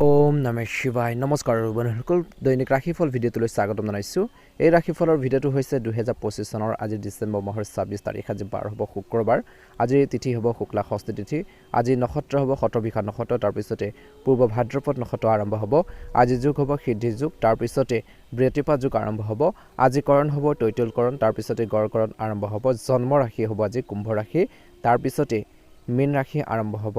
ওম নমঃ শিৱায় নমস্কাৰ বন্ধুসকল দৈনিক ৰাশিফল ভিডিঅ'টোলৈ স্বাগতম জনাইছোঁ। এই ৰাশিফলৰ ভিডিঅ'টো হৈছে 2025 চনৰ আজি ডিচেম্বৰ মাহৰ 26 তাৰিখ আজি বাৰ হ'ব শুক্ৰবাৰ। আজিৰ তিথি হ'ব শুক্লা ষষ্ঠী তিথি। আজি নক্ষত্ৰ হ'ব শতভিষা নক্ষত্ৰ, তাৰপিছতে পূৰ্ব ভাদ্ৰপদ নক্ষত্ৰ আৰম্ভ হ'ব। আজি যুগ হ'ব সিদ্ধি যুগ, তাৰপিছতে বৃহতিপাত যুগ আৰম্ভ হ'ব। আজি কৰণ হ'ব তৈতলকৰণ, তাৰপিছতে গড়কৰণ আৰম্ভ হ'ব। জন্ম ৰাশি হ'ব আজি কুম্ভ ৰাশি, তাৰপিছতে মীন ৰাশি আৰম্ভ হ'ব।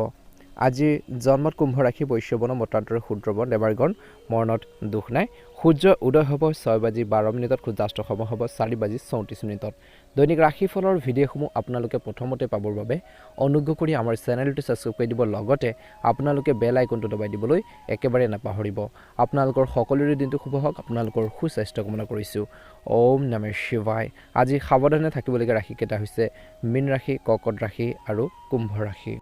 আজি জন্মত কুম্ভ ৰাশি বৈশ্যবন মতান্তৰে ক্ষুদ্ৰবন দেৱাৰগণ মৰণত দুখ নাই। সূৰ্য উদয় হ'ব 6:12, সূৰ্যাস্ত সময় হ'ব 4:34। দৈনিক ৰাশিফলৰ ভিডিঅ'সমূহ আপোনালোকে প্ৰথমতে পাবৰ বাবে অনুগ্ৰহ কৰি আমাৰ চেনেলটো ছাবস্ক্ৰাইব কৰি দিব, লগতে আপোনালোকে বেল আইকনটো দবাই দিবলৈ একেবাৰে নাপাহৰিব। আপোনালোকৰ সকলোৰে দিনটো শুভ হওক, আপোনালোকৰ সুস্বাস্থ্য কামনা কৰিছোঁ। ওম নমঃ শিৱায়। আজি সাৱধানে থাকিবলগীয়া ৰাশিকেইটা হৈছে মীন ৰাশি, কৰ্কট ৰাশি আৰু কুম্ভ ৰাশি।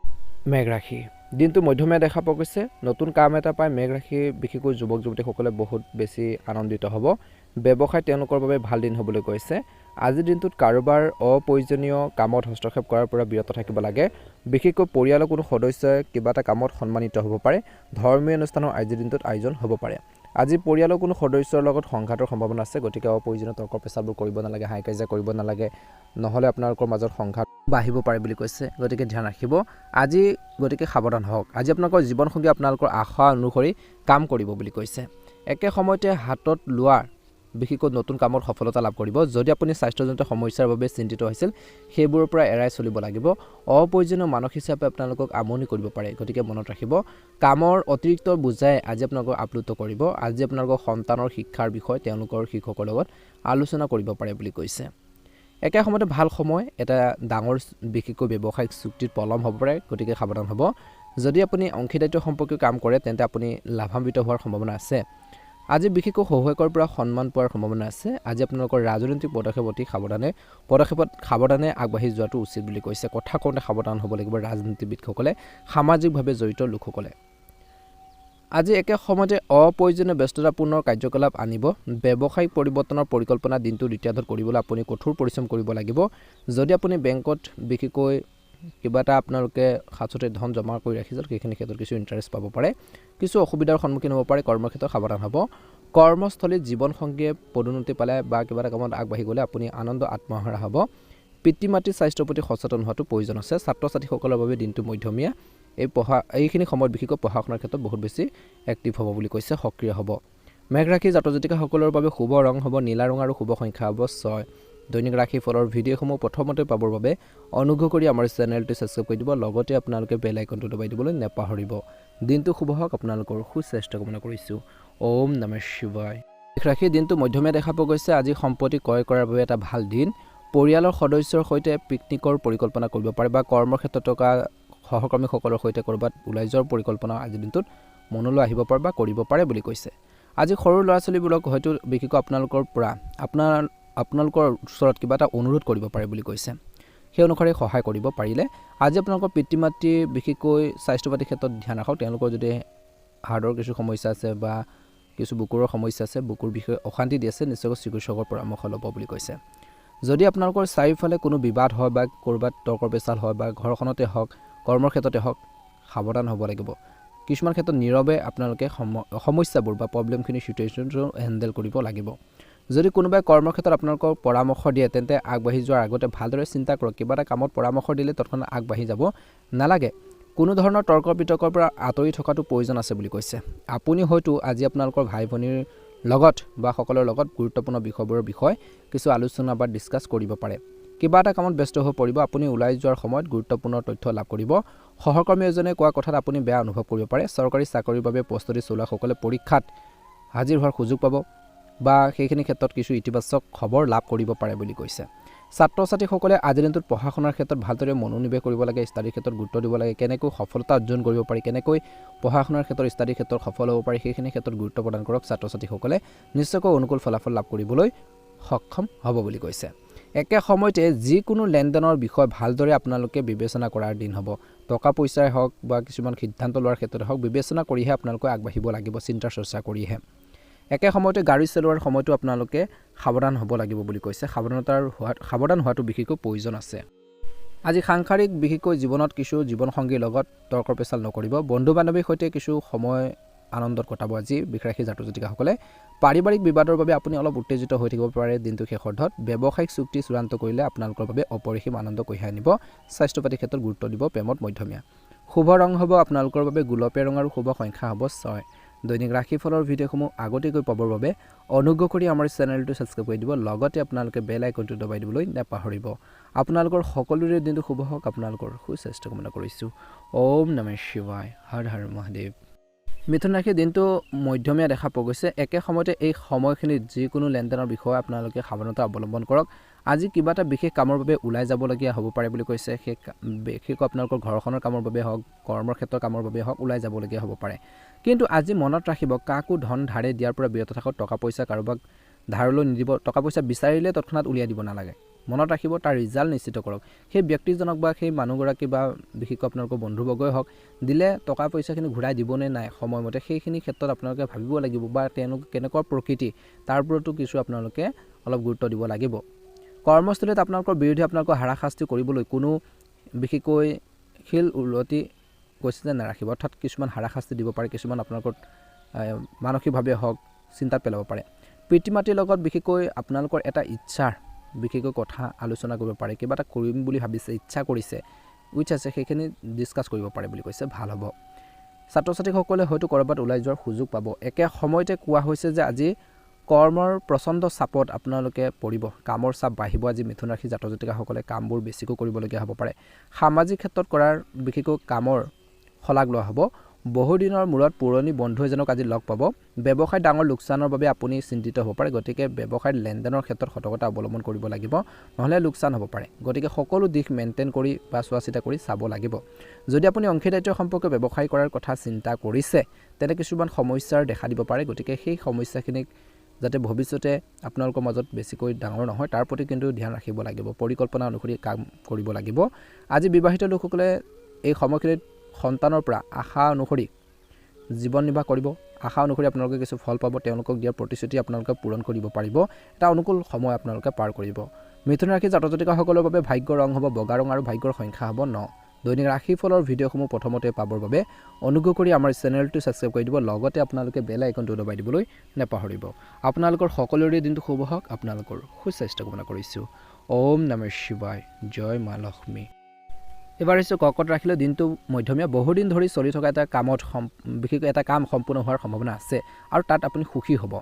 মেঘ ৰাশি দিনটো মধ্যমীয়া দেখা পোৱা গৈছে। নতুন কাম এটা পাই মেঘ ৰাশি বিশেষকৈ যুৱক যুৱতীসকলে বহুত বেছি আনন্দিত হ'ব। ব্যৱসায় তেওঁলোকৰ বাবে ভাল দিন হ'বলৈ গৈছে। আজিৰ দিনটোত কাৰোবাৰ অপ্ৰয়োজনীয় কামত হস্তক্ষেপ কৰাৰ পৰা বিৰত থাকিব লাগে। বিশেষকৈ পৰিয়ালৰ কোনো সদস্যই কিবা এটা কামত সন্মানিত হ'ব পাৰে। ধৰ্মীয় অনুষ্ঠানৰ আজিৰ দিনটোত আয়োজন হ'ব পাৰে। আজি পৰিয়ালৰ কোনো সদস্যৰ লগত সংঘাতৰ সম্ভাৱনা আছে, গতিকে অপ্ৰয়োজনীয় তৰ্ক পেচাৰবোৰ কৰিব নালাগে, হাই কাজিয়া কৰিব নালাগে, নহ'লে আপোনালোকৰ মাজত সংঘাত বাঢ়িব পাৰে বুলি কৈছে, গতিকে ধ্যান ৰাখিব। আজি গতিকে সাৱধান হওক। আজি আপোনালোকৰ জীৱনসংগী আপোনালোকৰ আশা অনুসৰি কাম কৰিব বুলি কৈছে। একে সময়তে হাতত লোৱা বিশেষকৈ নতুন কামত সফলতা লাভ কৰিব। যদি আপুনি স্বাস্থ্যজনিত সমস্যাৰ বাবে চিন্তিত হৈছিল, সেইবোৰৰ পৰা এৰাই চলিব লাগিব। অপ্ৰয়োজনীয় মানসিক হিচাপে আপোনালোকক আমনি কৰিব পাৰে, গতিকে মনত ৰাখিব। কামৰ অতিৰিক্ত বুজাই আজি আপোনালোকক আপ্লুত কৰিব। আজি আপোনালোকৰ সন্তানৰ শিক্ষাৰ বিষয়ে তেওঁলোকৰ শিক্ষকৰ লগত আলোচনা কৰিব পাৰে বুলি কৈছে। একে সময়তে ভাল সময়, এটা ডাঙৰ বিশেষকৈ ব্যৱসায়িক চুক্তিত পলম হ'ব পাৰে, গতিকে সাৱধান হ'ব। যদি আপুনি অংশীদাৰিত্ব সম্পৰ্কীয় কাম কৰে তেন্তে আপুনি লাভান্বিত হোৱাৰ সম্ভাৱনা আছে। আজি বিশেষকৈ শহুৱেকৰ পৰা সন্মান পোৱাৰ সম্ভাৱনা আছে। আজি আপোনালোকৰ ৰাজনৈতিক পদক্ষেপত সাৱধানে আগবাঢ়ি যোৱাটো উচিত বুলি কৈছে। কথা কওঁতে সাৱধান হ'ব লাগিব ৰাজনীতিবিদসকলে, সামাজিকভাৱে জড়িত লোকসকলে। আজি একে সময়তে অপ্ৰয়োজনীয় ব্যস্ততাপূৰ্ণ কাৰ্যকলাপ আনিব। ব্যৱসায়িক পৰিৱৰ্তনৰ পৰিকল্পনা দিনটোৰ দ্বিতীয়াৰ্ধত কৰিবলৈ আপুনি কঠোৰ পৰিশ্ৰম কৰিব লাগিব। যদি আপুনি বেংকত বিশেষকৈ কিবা এটা আপোনালোকে সাঁচতে ধন জমা কৰি ৰাখিছিল, সেইখিনি ক্ষেত্ৰত কিছু ইণ্টাৰেষ্ট পাব পাৰে, কিছু অসুবিধাৰ সন্মুখীন হ'ব পাৰে। কৰ্মক্ষেত্ৰত সাৱধান হ'ব। কৰ্মস্থলীত জীৱনসংগীয়ে পদোন্নতি পালে বা কিবা এটা কামত আগবাঢ়ি গ'লে আপুনি আনন্দ আত্মহাৰা হ'ব। পিতৃ মাতৃৰ স্বাস্থ্যৰ প্ৰতি সচেতন হোৱাটো প্ৰয়োজন আছে। ছাত্ৰ ছাত্ৰীসকলৰ বাবে দিনটো মধ্যমীয়া। এইখিনি সময়ত বিশেষকৈ পঢ়া শুনাৰ ক্ষেত্ৰত বহুত বেছি এক্টিভ হ'ব বুলি কৈছে, সক্ৰিয় হ'ব। মেঘ ৰাশি জাতক জাতিকাসকলৰ বাবে শুভ ৰং হ'ব নীলা ৰং আৰু শুভ সংখ্যা হ'ব 6। দৈনিক ৰাশিফলৰ ভিডিঅ'সমূহ প্ৰথমতে পাবৰ বাবে অনুগ্ৰহ কৰি আমাৰ চেনেলটো ছাবস্ক্ৰাইব কৰি দিব, লগতে আপোনালোকে বেল আইকনটো দবাই দিবলৈ নাপাহৰিব। দিনটো শুভ হওক, আপোনালোকৰ সুস্বাস্থ্য কামনা কৰিছোঁ। ওম নমঃ শিৱায়। মেঘ ৰাশি দিনটো মধ্যমীয়া দেখা পোৱা গৈছে। আজি সম্পত্তি ক্ৰয় কৰাৰ বাবে এটা ভাল দিন। পৰিয়ালৰ সদস্যৰ সৈতে পিকনিকৰ পৰিকল্পনা কৰিব পাৰে বা কৰ্মক্ষেত্ৰত থকা সহকৰ্মীসকলৰ সৈতে ক'ৰবাত ওলাই যোৱাৰ পৰিকল্পনা আজিৰ দিনটোত মনলৈ আহিব পাৰে বা কৰিব পাৰে বুলি কৈছে। আজি সৰু ল'ৰা ছোৱালীবোৰক হয়তো বিশেষকৈ আপোনালোকৰ পৰা আপোনালোকৰ ওচৰত কিবা এটা অনুৰোধ কৰিব পাৰে বুলি কৈছে, সেই অনুসাৰে সহায় কৰিব পাৰিলে। আজি আপোনালোকৰ পিতৃ মাতৃ বিশেষকৈ স্বাস্থ্য পাতিৰ ক্ষেত্ৰত ধ্যান ৰাখক। তেওঁলোকৰ যদি হাৰ্টৰ কিছু সমস্যা আছে বা কিছু বুকুৰৰ সমস্যা আছে, বুকুৰ বিষয়ে অশান্তি দি আছে, নিশ্চয়কৈ চিকিৎসকৰ পৰামৰ্শ ল'ব বুলি কৈছে। যদি আপোনালোকৰ চাৰিওফালে কোনো বিবাদ হয় বা ক'ৰবাত তৰ্ক পেচাল হয় বা ঘৰখনতে হওক, কৰ্মৰ ক্ষেত্ৰতে হওক, সাৱধান হ'ব লাগিব। কিছুমান ক্ষেত্ৰত নীৰৱে আপোনালোকে সমস্যাবোৰ বা প্ৰব্লেমখিনি চিটুৱেশ্যনটো হেণ্ডেল কৰিব লাগিব। যদি কোনোবাই কৰ্মক্ষেত্ৰত আপোনালোকক পৰামৰ্শ দিয়ে তেন্তে আগবাঢ়ি যোৱাৰ আগতে ভালদৰে চিন্তা কৰক। কিবা এটা কামত পৰামৰ্শ দিলে তৎক্ষণাত আগবাঢ়ি যাব নালাগে। কোনো ধৰণৰ তৰ্ক বিতৰ্কৰ পৰা আঁতৰি থকাটো প্ৰয়োজন আছে বুলি কৈছে। আপুনি হয়তো আজি আপোনালোকৰ ভাই ভনীৰ লগত বা সকলৰ লগত গুৰুত্বপূৰ্ণ বিষয়বোৰৰ বিষয়ে কিছু আলোচনা বা ডিছকাছ কৰিব পাৰে। কিবা এটা কামত ব্যস্ত হৈ পৰিব। আপুনি ওলাই যোৱাৰ সময়ত গুৰুত্বপূৰ্ণ তথ্য লাভ কৰিব। সহকৰ্মী এজনে কোৱা কথাত আপুনি বেয়া অনুভৱ কৰিব পাৰে। চৰকাৰী চাকৰিৰ বাবে প্ৰস্তুতি চলোৱাসকলে পৰীক্ষাত হাজিৰ হোৱাৰ সুযোগ পাব বা সেইখিনি ক্ষেত্ৰত কিছু ইতিবাচক খবৰ লাভ কৰিব পাৰে বুলি কৈছে। ছাত্ৰ ছাত্ৰীসকলে আজিৰ দিনটোত পঢ়া শুনাৰ ক্ষেত্ৰত ভালদৰে মনোনিৱেশ কৰিব লাগে, ষ্টাডিৰ ক্ষেত্ৰত গুৰুত্ব দিব লাগে। কেনেকৈ সফলতা অৰ্জন কৰিব পাৰি, কেনেকৈ পঢ়া শুনাৰ ক্ষেত্ৰত ষ্টাডিৰ ক্ষেত্ৰত সফল হ'ব পাৰি, সেইখিনি ক্ষেত্ৰত গুৰুত্ব প্ৰদান কৰক। ছাত্ৰ ছাত্ৰীসকলে নিশ্চয়কৈ অনুকূল ফলাফল লাভ কৰিবলৈ সক্ষম হ'ব বুলি কৈছে। একে সময়তে যিকোনো লেনদেনৰ বিষয় ভালদৰে আপোনালোকে বিবেচনা কৰাৰ দিন হ'ব। টকা পইচাই হওক বা কিছুমান সিদ্ধান্ত লোৱাৰ ক্ষেত্ৰতে হওক, বিবেচনা কৰিহে আপোনালোকে আগবাঢ়িব লাগিব, চিন্তা চৰ্চা কৰিহে। একে সময়তে গাড়ী চলোৱাৰ সময়তো আপোনালোকে সাৱধান হ'ব লাগিব বুলি কৈছে। সাৱধান হোৱাটো বিশেষকৈ প্ৰয়োজন আছে। আজি সাংসাৰিক বিশেষকৈ জীৱনত কিছু জীৱনসংগীৰ লগত তৰ্ক পেচাল নকৰিব। বন্ধু বান্ধৱীৰ সৈতে কিছু সময় আনন্দত কটাব আজি বৃষ ৰাশি জাতক জাতিকাসকলে পাৰিবাৰিক বিবাদৰ বাবে আপুনি অলপ উত্তেজিত হৈ থাকিব পাৰে দিনটো শেষাৰ্ধত ব্যৱসায়িক চুক্তি চূড়ান্ত কৰিলে আপোনালোকৰ বাবে অপৰিসীম আনন্দ কঢ়িয়াই আনিব স্বাস্থ্য পাতি ক্ষেত্ৰত গুৰুত্ব দিব প্ৰেমত মধ্যমীয়া শুভ ৰং হ'ব আপোনালোকৰ বাবে গোলপীয়া ৰং আৰু শুভ সংখ্যা হ'ব 6 দৈনিক ৰাশিফলৰ ভিডিঅ'সমূহ আগতীয়াকৈ পাবৰ বাবে অনুগ্ৰহ কৰি আমাৰ চেনেলটো ছাবস্ক্ৰাইব কৰি দিব লগতে আপোনালোকে বেল আইকনটো দবাই দিবলৈ নাপাহৰিব আপোনালোকৰ সকলোৰে দিনটো শুভ হওক আপোনালোকৰ সুস্বাস্থ্য কামনা কৰিছোঁ ওম নমঃ শিৱায় হৰ হৰ মহাদেৱ মিথুন ৰাশিৰ দিনটো মধ্যমীয়া দেখা পোৱা গৈছে একে সময়তে এই সময়খিনিত যিকোনো লেনদেনৰ বিষয়ে আপোনালোকে সাৱধানতা অৱলম্বন কৰক আজি কিবা এটা বিশেষ কামৰ বাবে ওলাই যাবলগীয়া হ'ব পাৰে বুলি কৈছে সেই বিশেষ আপোনালোকৰ ঘৰখনৰ কামৰ বাবে হওক কৰ্মৰ ক্ষেত্ৰৰ কামৰ বাবে হওক ওলাই যাবলগীয়া হ'ব পাৰে কিন্তু আজি মনত ৰাখিব কাকো ধন ধাৰে দিয়াৰ পৰা বিৰত থাকক টকা পইচা কাৰোবাক ধাৰলৈ নিদিব টকা পইচা বিচাৰিলে তৎক্ষণাত উলিয়াই দিব নালাগে মনত ৰাখিব তাৰ ৰিজাল্ট নিশ্চিত কৰক সেই ব্যক্তিজনক বা সেই মানুহগৰাকী বা বিশেষ আপোনালোকৰ বন্ধুবৰ্গই হওক দিলে টকা পইচাখিনি ঘূৰাই দিবনে নাই সময়মতে সেইখিনি ক্ষেত্ৰত আপোনালোকে ভাবিব লাগিব বা তেওঁলোক কেনেকুৱা প্ৰকৃতি তাৰ ওপৰতো কিছু আপোনালোকে অলপ গুৰুত্ব দিব লাগিব কৰ্মস্থলীত আপোনালোকৰ বিৰোধী আপোনালোকৰ হাৰাশাস্তি কৰিবলৈ কোনো বিশেষকৈ শিল উলটি কৈছে যে নাৰাখিব অৰ্থাৎ কিছুমান হাৰাশাস্তি দিব পাৰে কিছুমান আপোনালোকৰ মানসিকভাৱে হওক চিন্তাত পেলাব পাৰে পিতৃ মাতৃৰ লগত বিশেষকৈ আপোনালোকৰ এটা ইচ্ছাৰ বিশেষকৈ কথা আলোচনা কৰিব পাৰে কিবা এটা কৰিম বুলি ভাবিছে ইচ্ছা কৰিছে উইচ আছে সেইখিনি ডিছকাছ কৰিব পাৰে বুলি কৈছে ভাল হ'ব ছাত্ৰ ছাত্ৰীসকলে হয়তো ক'ৰবাত ওলাই যোৱাৰ সুযোগ পাব একে সময়তে কোৱা হৈছে যে আজি কৰ্মৰ প্ৰচণ্ড চাপত আপোনালোকে পৰিব কামৰ চাপ বাঢ়িব আজি মিথুন ৰাশি জাতক জাতিকাসকলে কামবোৰ বেছিকৈ কৰিবলগীয়া হ'ব পাৰে সামাজিক ক্ষেত্ৰত কৰাৰ বিশেষকৈ কামৰ শলাগ লোৱা হ'ব বহুদিনৰ মূৰত পুৰণি বন্ধু এজনক আজি লগ পাব ব্যৱসায় ডাঙৰ লোকচানৰ বাবে আপুনি চিন্তিত হ'ব পাৰে গতিকে ব্যৱসায়ৰ লেনদেনৰ ক্ষেত্ৰত সতৰ্কতা অৱলম্বন কৰিব লাগিব নহ'লে লোকচান হ'ব পাৰে গতিকে সকলো দিশ মেইনটেইন কৰি বা চোৱা চিতা কৰি চাব লাগিব যদি আপুনি অংশীদাৰিত্ব সম্পৰ্কে ব্যৱসায় কৰাৰ কথা চিন্তা কৰিছে তেনে কিছুমান সমস্যাৰ দেখা দিব পাৰে গতিকে সেই সমস্যাখিনিক যাতে ভৱিষ্যতে আপোনালোকৰ মাজত বেছিকৈ ডাঙৰ নহয় তাৰ প্ৰতি কিন্তু ধ্যান ৰাখিব লাগিব পৰিকল্পনা অনুসৰি কাম কৰিব লাগিব আজি বিবাহিত লোকসকলে এই সময়খিনিত সন্তানৰ পৰা আশা অনুসৰি জীৱন নিৰ্বাহ কৰিব আশা অনুসৰি আপোনালোকে কিছু ফল পাব তেওঁলোকক দিয়াৰ প্ৰতিশ্ৰুতি আপোনালোকে পূৰণ কৰিব পাৰিব এটা অনুকূল সময় আপোনালোকে পাৰ কৰিব মিথুন ৰাশি জাতক জাতিকাসকলৰ বাবে ভাগ্যৰ ৰং হ'ব বগা ৰং আৰু ভাগ্যৰ সংখ্যা হ'ব 9 দৈনিক ৰাশিফলৰ ভিডিঅ'সমূহ প্ৰথমতে পাবৰ বাবে অনুগ্ৰহ কৰি আমাৰ চেনেলটো ছাবস্ক্ৰাইব কৰি দিব লগতে আপোনালোকে বেল আইকনটো দবাই দিবলৈ নাপাহৰিব আপোনালোকৰ সকলোৰে দিনটো শুভ হওক আপোনালোকৰ সুস্বাস্থ্য কামনা কৰিছোঁ ওম নমঃ শিৱায় জয় মা লক্ষ্মী এবাৰ হৈছে কৰ্কট ৰাশিলৈ দিনটো মধ্যমীয়া বহুদিন ধৰি চলি থকা এটা কামত বিশেষকৈ এটা কাম সম্পূৰ্ণ হোৱাৰ সম্ভাৱনা আছে আৰু তাত আপুনি সুখী হ'ব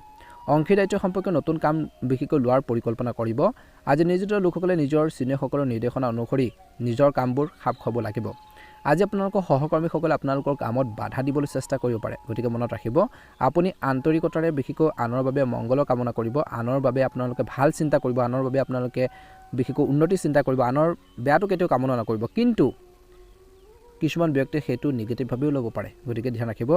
অংশীদাৰিত্ব সম্পৰ্কে নতুন কাম বিশেষকৈ লোৱাৰ পৰিকল্পনা কৰিব আজি নিয়োজিত লোকসকলে নিজৰ চিনিয়ৰসকলৰ নিৰ্দেশনা অনুসৰি নিজৰ কামবোৰ খাপ খুৱাব লাগিব আজি আপোনালোকৰ সহকৰ্মীসকলে আপোনালোকৰ কামত বাধা দিবলৈ চেষ্টা কৰিব পাৰে গতিকে মনত ৰাখিব আপুনি আন্তৰিকতাৰে বিশেষকৈ আনৰ বাবে মংগলৰ কামনা কৰিব আনৰ বাবে আপোনালোকে ভাল চিন্তা কৰিব আনৰ বাবে আপোনালোকে বিশেষকৈ উন্নতি চিন্তা কৰিব আনৰ বেয়াটো কেতিয়াও কামনা নকৰিব কিন্তু কিছুমান ব্যক্তিয়ে সেইটো নিগেটিভভাৱেও ল'ব পাৰে গতিকে ধ্যান ৰাখিব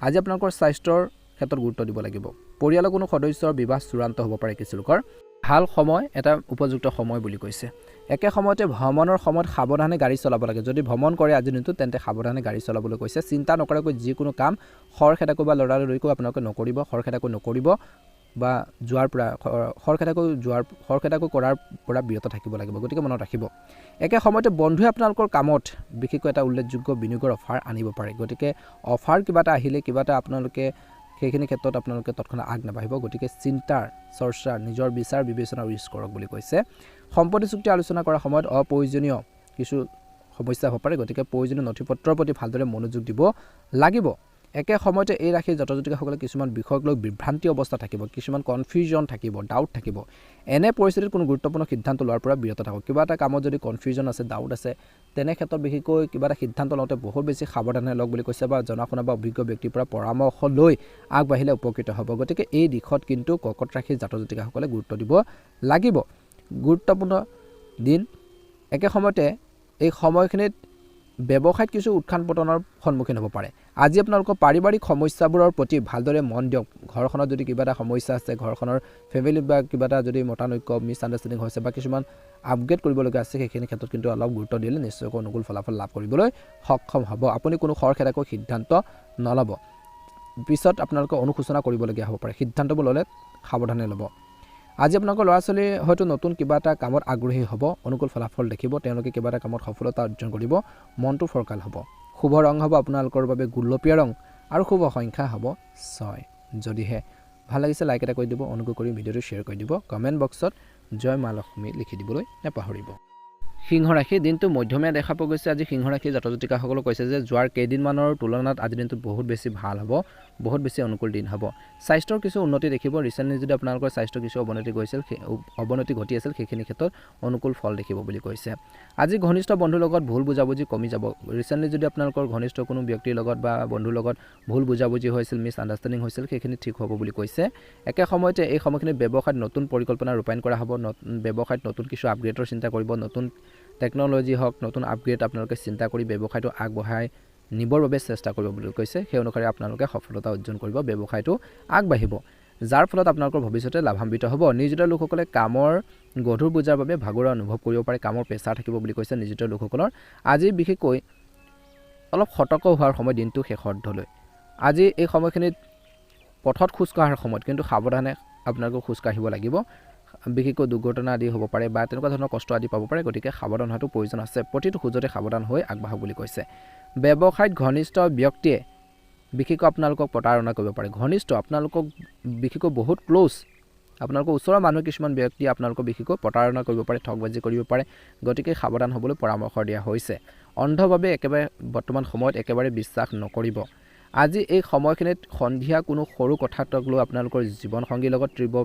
আজি আপোনালোকৰ স্বাস্থ্যৰ ক্ষেত্ৰত গুৰুত্ব দিব লাগিব পৰিয়ালৰ কোনো সদস্যৰ বিবাহ চূড়ান্ত হ'ব পাৰে কিছু লোকৰ ভাল সময় এটা উপযুক্ত সময় বুলি কৈছে একে সময়তে ভ্ৰমণৰ সময়ত সাৱধানে গাড়ী চলাব লাগে যদি ভ্ৰমণ কৰে আজি দিনটো তেন্তে সাৱধানে গাড়ী চলাবলৈ কৈছে চিন্তা নকৰাকৈ যিকোনো কাম খৰখেদাকৈ বা লৰালৰিকৈ আপোনালোকে নকৰিব খৰখেদাকৈ নকৰিব বা যোৱাৰ পৰা খৰখেদাকৈ কৰাৰ পৰা বিৰত থাকিব লাগিব গতিকে মনত ৰাখিব একে সময়তে বন্ধুৱে আপোনালোকৰ কামত বিশেষকৈ এটা উল্লেখযোগ্য বিনিয়োগৰ অফাৰ আনিব পাৰে গতিকে অফাৰ কিবা এটা আহিলে কিবা এটা আপোনালোকে সেইখিনি ক্ষেত্ৰত আপোনালোকে তৎক্ষণাত আগ নাবাঢ়িব গতিকে চিন্তাৰ চৰ্চা নিজৰ বিচাৰ বিবেচনা ইউজ কৰক বুলি কৈছে সম্পত্তি চুক্তি আলোচনা কৰাৰ সময়ত অপ্ৰয়োজনীয় কিছু সমস্যা হ'ব পাৰে গতিকে প্ৰয়োজনীয় নথিপত্ৰৰ প্ৰতি ভালদৰে মনোযোগ দিব লাগিব একে সময়তে এই ৰাশিৰ জাতক জাতিকাসকলে কিছুমান বিষয়ক লৈ বিভ্ৰান্তি অৱস্থা থাকিব কিছুমান কনফিউজন থাকিব ডাউট থাকিব এনে পৰিস্থিতিত কোনো গুৰুত্বপূৰ্ণ সিদ্ধান্ত লোৱাৰ পৰা বিৰত থাকক কিবা এটা কামত যদি কনফিউজন আছে ডাউট আছে তেনে ক্ষেত্ৰত বিশেষকৈ কিবা এটা সিদ্ধান্ত লওঁতে বহুত বেছি সাৱধানে লওক বুলি কৈছে বা জনা শুনা বা অভিজ্ঞ ব্যক্তিৰ পৰা পৰামৰ্শ লৈ আগবাঢ়িলে উপকৃত হ'ব গতিকে এই দিশত কিন্তু কৰ্কট ৰাশিৰ জাতক জাতিকাসকলে গুৰুত্ব দিব লাগিব গুৰুত্বপূৰ্ণ দিন একে সময়তে এই সময়খিনিত ব্যৱসায়ত কিছু উত্থান পতনৰ সন্মুখীন হ'ব পাৰে আজি আপোনালোকৰ পাৰিবাৰিক সমস্যাবোৰৰ প্ৰতি ভালদৰে মন দিয়ক ঘৰখনত যদি কিবা এটা সমস্যা আছে ঘৰখনৰ ফেমিলিত বা কিবা এটা যদি মতানৈক্য মিছ আণ্ডাৰষ্টেণ্ডিং হৈছে বা কিছুমান আপগ্ৰেড কৰিবলগীয়া আছে সেইখিনি ক্ষেত্ৰত কিন্তু অলপ গুৰুত্ব দিলে নিশ্চয়কৈ অনুকূল ফলাফল লাভ কৰিবলৈ সক্ষম হ'ব আপুনি কোনো খৰখেদাকৈ সিদ্ধান্ত নল'ব পিছত আপোনালোকে অনুশোচনা কৰিবলগীয়া হ'ব পাৰে সিদ্ধান্তবোৰ ল'লে সাৱধানে ল'ব আজি আপোনালোকৰ ল'ৰা ছোৱালী হয়তো নতুন কিবা এটা কামত আগ্ৰহী হ'ব অনুকূল ফলাফল দেখিব তেওঁলোকে কিবা এটা কামত সফলতা অৰ্জন কৰিব মনটো ফৰকাল হ'ব শুভ ৰং হ'ব আপোনালোকৰ বাবে গোলপীয়া ৰং আৰু শুভ সংখ্যা হ'ব 6 যদিহে ভাল লাগিছে লাইক এটা কৰি দিব অনুগ্ৰহ কৰি ভিডিঅ'টো শ্বেয়াৰ কৰি দিব কমেণ্ট বক্সত জয় মা লক্ষ্মী লিখি দিবলৈ নাপাহৰিব সিংহ ৰাশি দিনটো মধ্যমীয়া দেখা পোৱা গৈছে আজি সিংহ ৰাশি জাতক জাতিকাসকলে কৈছে যে যোৱাৰ কেইদিনমানৰ তুলনাত আজি দিনটো বহুত বেছি ভাল হ'ব বহুত বেছি অনুকূল দিন হ'ব স্বাস্থ্যৰ কিছু উন্নতি দেখিব ৰিচেণ্টলি যদি আপোনালোকৰ স্বাস্থ্য কিছু অৱনতি ঘটি আছিল সেইখিনি ক্ষেত্ৰত অনুকূল ফল দেখিব বুলি কৈছে আজি ঘনিষ্ঠ বন্ধুৰ লগত ভুল বুজাবুজি কমি যাব ৰিচেণ্টলি যদি আপোনালোকৰ ঘনিষ্ঠ কোনো ব্যক্তিৰ লগত বা বন্ধুৰ লগত ভুল বুজাবুজি হৈছিল মিছ আণ্ডাৰষ্টেণ্ডিং হৈছিল সেইখিনি ঠিক হ'ব বুলি কৈছে একে সময়তে এই সময়খিনিত ব্যৱসায়ত নতুন পৰিকল্পনা ৰূপায়ণ কৰা হ'ব ব্যৱসায়ত নতুন কিছু আপগ্ৰেডৰ চিন্তা কৰিব নতুন টেকন'লজি হওক নতুন আপগ্ৰেড আপোনালোকে চিন্তা কৰি ব্যৱসায়টো আগবঢ়াই নিবৰ বাবে চেষ্টা কৰিব বুলি কৈছে সেই অনুসাৰে আপোনালোকে সফলতা অৰ্জন কৰিব ব্যৱসায়টো আগবাঢ়িব যাৰ ফলত আপোনালোকৰ ভৱিষ্যতে লাভান্বিত হ'ব নিয়োজিত লোকসকলে কামৰ গধুৰ বোজাৰ বাবে ভাগৰুৱা অনুভৱ কৰিব পাৰে কামৰ প্ৰেছাৰ থাকিব বুলি কৈছে নিয়োজিত লোকসকলৰ আজি বিশেষকৈ অলপ সতৰ্ক হোৱাৰ সময় দিনটো শেষৰলৈ আজি এই সময়খিনিত পথত খোজ কঢ়াৰ সময়ত কিন্তু সাৱধানে আপোনালোকে খোজ কাঢ়িব লাগিব বিশেষকৈ দুৰ্ঘটনা আদি হ'ব পাৰে বা তেনেকুৱা ধৰণৰ কষ্ট আদি পাব পাৰে গতিকে সাৱধান হোৱাটো প্ৰয়োজন আছে প্ৰতিটো খোজতে সাৱধান হৈ আগবাঢ়ক বুলি কৈছে ব্যৱসায়ত ঘনিষ্ঠ ব্যক্তিয়ে বিশেষকৈ আপোনালোকক প্ৰতাৰণা কৰিব পাৰে ঘনিষ্ঠ আপোনালোকক বিশেষকৈ বহুত ক্লোজ আপোনালোকৰ ওচৰৰ মানুহ কিছুমান ব্যক্তি আপোনালোকক বিশেষকৈ প্ৰতাৰণা কৰিব পাৰে ঠগবাজি কৰিব পাৰে গতিকে সাৱধান হ'বলৈ পৰামৰ্শ দিয়া হৈছে অন্ধভাৱে একেবাৰে বৰ্তমান সময়ত একেবাৰে বিশ্বাস নকৰিব আজি এই সময়খিনিত সন্ধিয়া কোনো সৰু কথাক লৈ আপোনালোকৰ জীৱনসংগীৰ লগত তীব্ৰ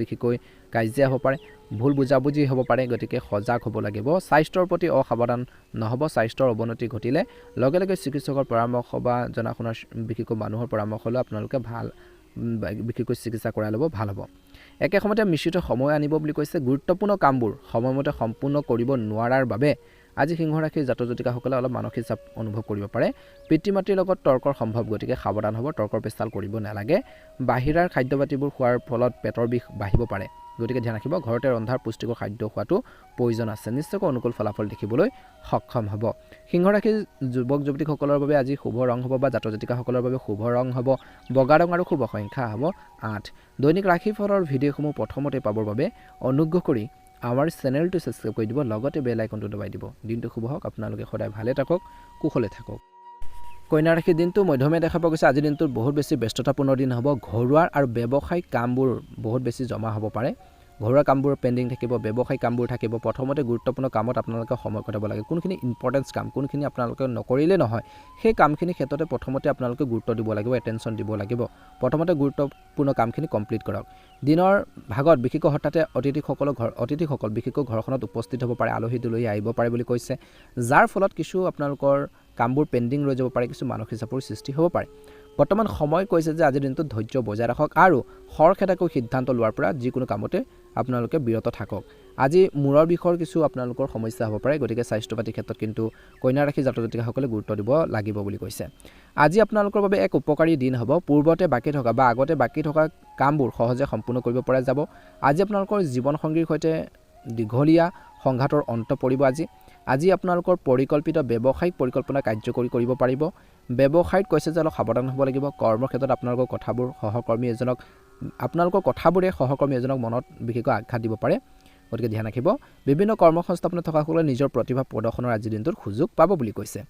বিশেষকৈ কাজিয়া হ'ব পাৰে ভুল বুজাবুজি হ'ব পাৰে গতিকে সজাগ হ'ব লাগিব স্বাস্থ্যৰ প্ৰতি অসাৱধান নহ'ব স্বাস্থ্যৰ অৱনতি ঘটিলে লগে লগে চিকিৎসকৰ পৰামৰ্শ বা জনা শুনা বিশেষকৈ মানুহৰ পৰামৰ্শ লৈ আপোনালোকে ভাল বিশেষকৈ চিকিৎসা কৰাই ল'ব ভাল হ'ব একে সময়তে মিশ্ৰিত সময় আনিব বুলি কৈছে গুৰুত্বপূৰ্ণ কামবোৰ সময়মতে সম্পূৰ্ণ কৰিব নোৱাৰাৰ বাবে আজি সিংহ ৰাশিৰ জাতক জাতিকাসকলে অলপ মানসিক চাপ অনুভৱ কৰিব পাৰে পিতৃ মাতৃৰ লগত তৰ্কৰ সম্ভৱ গতিকে সাৱধান হ'ব তৰ্কৰ পেচাল কৰিব নালাগে বাহিৰাৰ খাদ্যপাতিবোৰ খোৱাৰ ফলত পেটৰ বিষ বাঢ়িব পাৰে গতিকে ধ্যান ৰাখিব ঘৰতে ৰন্ধাৰ পুষ্টিকৰ খাদ্য খোৱাটো প্ৰয়োজন আছে নিশ্চয়কৈ অনুকূল ফলাফল দেখিবলৈ সক্ষম হ'ব সিংহ ৰাশিৰ যুৱক যুৱতীসকলৰ বাবে আজি শুভ ৰং হ'ব বা জাতক জাতিকাসকলৰ বাবে শুভ ৰং হ'ব বগা ৰং আৰু শুভ সংখ্যা হ'ব 8 দৈনিক ৰাশিফলৰ ভিডিঅ'সমূহ প্ৰথমতে পাবৰ বাবে অনুগ্ৰহ কৰি আমাৰ চেনেলটো সাবস্ক্ৰাইব কৰি দিব লগতে বেল আইকনটো দবাই দিব দিনটো শুভ হওক আপোনালোকে সদায় ভালে থাকক কুশলে থাকক কন্যা ৰাশিৰ দিনটো মধ্যমীয়া দেখা পোৱা গৈছে আজিৰ দিনটোত বহুত বেছি ব্যস্ততাপূৰ্ণ দিন হ'ব ঘৰুৱা আৰু ব্যৱসায়িক কামবোৰ বহুত বেছি জমা হ'ব পাৰে ঘৰুৱা কামবোৰ পেণ্ডিং থাকিব ব্যৱসায়িক কামবোৰ থাকিব প্ৰথমতে গুৰুত্বপূৰ্ণ কামত আপোনালোকে সময় কটাব লাগে কোনখিনি ইম্পৰ্টেন্স কাম কোনখিনি আপোনালোকে নকৰিলে নহয় সেই কামখিনি ক্ষেত্ৰতে প্ৰথমতে আপোনালোকে গুৰুত্ব দিব লাগিব এটেনশ্যন দিব লাগিব প্ৰথমতে গুৰুত্বপূৰ্ণ কামখিনি কমপ্লিট কৰক দিনৰ ভাগত বিশেষকৈ হঠাতে অতিথিসকল বিশেষকৈ ঘৰখনত উপস্থিত হ'ব পাৰে আলহী দুলহী আহিব পাৰে বুলি কৈছে যাৰ ফলত কিছু আপোনালোকৰ কামবোৰ পেণ্ডিং ৰৈ যাব পাৰে কিছু মানসিক চাপৰ সৃষ্টি হ'ব পাৰে বৰ্তমান সময় কৈছে যে আজিৰ দিনটোত ধৈৰ্য বজাই ৰাখক আৰু খৰখেদাকৈ সিদ্ধান্ত লোৱাৰ পৰা যিকোনো কামতে আপোনালোকে বিৰত থাকক আজি মূৰৰ বিষৰ কিছু আপোনালোকৰ সমস্যা হ'ব পাৰে গতিকে স্বাস্থ্য পাতি ক্ষেত্ৰত কিন্তু কন্যা ৰাশি জাতক জাতিকাসকলে গুৰুত্ব দিব লাগিব বুলি কৈছে আজি আপোনালোকৰ বাবে এক উপকাৰী দিন হ'ব পূৰ্বতে বাকী থকা বা আগতে বাকী থকা কামবোৰ সহজে সম্পূৰ্ণ কৰিব পৰা যাব আজি আপোনালোকৰ জীৱনসংগীৰ সৈতে দীঘলীয়া সংঘাতৰ অন্ত পৰিব আজি আপোনালোকৰ পৰিকল্পিত ব্যৱসায়িক পৰিকল্পনা কাৰ্যকৰী কৰিব পাৰিব ব্যৱসায়ত কৈছে যে অলপ সাৱধান হ'ব লাগিব কৰ্মক্ষেত্ৰত আপোনালোকৰ কথাবোৰ সহকৰ্মী এজনক মনত বিশেষকৈ আঘাত দিব পাৰে গতিকে ধ্যান ৰাখিব বিভিন্ন কৰ্মসংস্থাপনত থকাসকলে নিজৰ প্ৰতিভা প্ৰদৰ্শনৰ আজিৰ দিনটোত সুযোগ পাব বুলি কৈছে